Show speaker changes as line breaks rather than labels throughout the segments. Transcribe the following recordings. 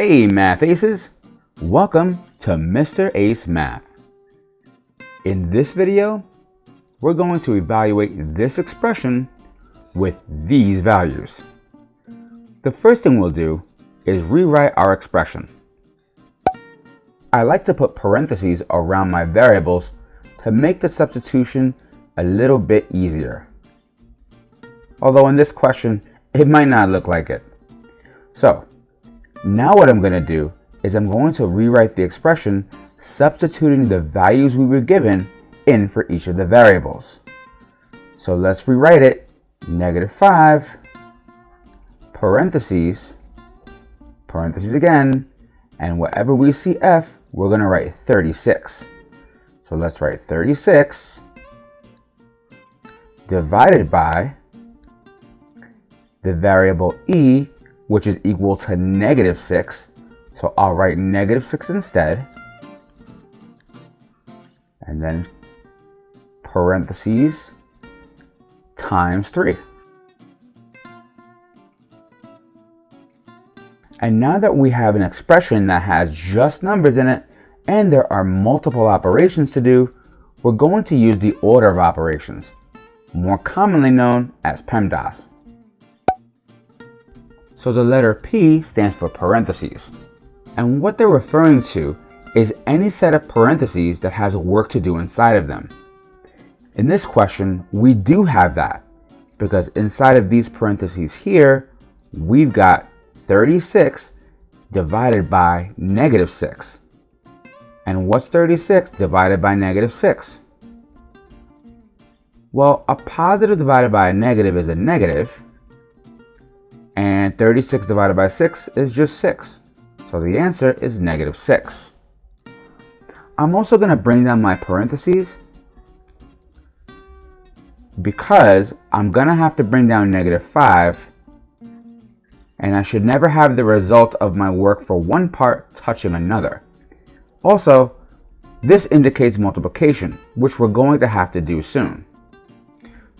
Hey Math Aces! Welcome to Mr. Ace Math. In this video, we're going to evaluate this expression with these values. The first thing we'll do is rewrite our expression. I like to put parentheses around my variables to make the substitution a little bit easier. Although in this question, it might not look like it. So, now what I'm going to do is I'm going to rewrite the expression substituting the values we were given in for each of the variables. So let's rewrite it. -5, parentheses again, and wherever we see f, we're going to write 36. So let's write 36 divided by the variable e, which is equal to -6. So I'll write -6 instead. And then parentheses times 3. And now that we have an expression that has just numbers in it, and there are multiple operations to do, we're going to use the order of operations, more commonly known as PEMDAS. So the letter P stands for parentheses. And what they're referring to is any set of parentheses that has work to do inside of them. In this question, we do have that, because inside of these parentheses here, we've got 36 divided by -6. And what's 36 divided by -6? Well, a positive divided by a negative is a negative, and 36 divided by 6 is just 6. So the answer is -6. I'm also going to bring down my parentheses because I'm going to have to bring down -5, and I should never have the result of my work for one part touching another. Also, this indicates multiplication, which we're going to have to do soon.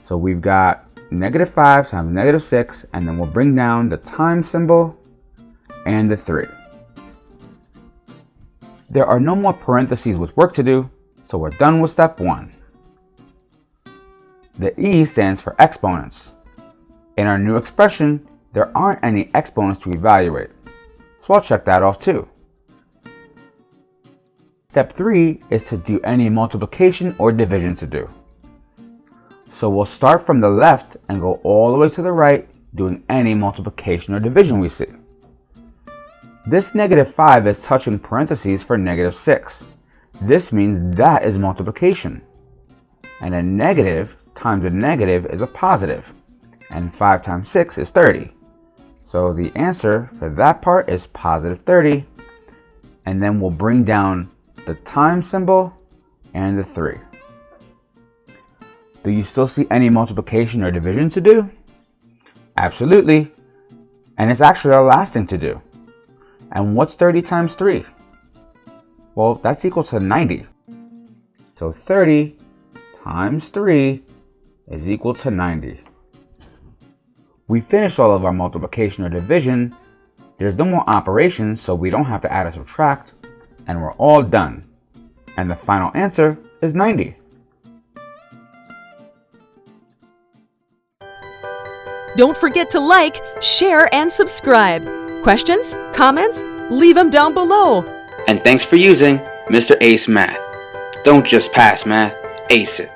So we've got -5 times -6, and then we'll bring down the times symbol and the 3. There are no more parentheses with work to do, so we're done with step 1. The E stands for exponents. In our new expression, there aren't any exponents to evaluate, so I'll check that off too. Step 3 is to do any multiplication or division to do. So we'll start from the left and go all the way to the right, doing any multiplication or division we see. This -5 is touching parentheses for -6. This means that is multiplication. And a negative times a negative is a positive. And 5 times 6 is 30. So the answer for that part is +30. And then we'll bring down the times symbol and the 3. Do you still see any multiplication or division to do? Absolutely. And it's actually our last thing to do. And what's 30 times 3? Well, that's equal to 90. So 30 times 3 is equal to 90. We finished all of our multiplication or division. There's no more operations, so we don't have to add or subtract. And we're all done. And the final answer is 90.
Don't forget to like, share, and subscribe. Questions? Comments? Leave them down below.
And thanks for using Mr. Ace Math. Don't just pass math, ace it.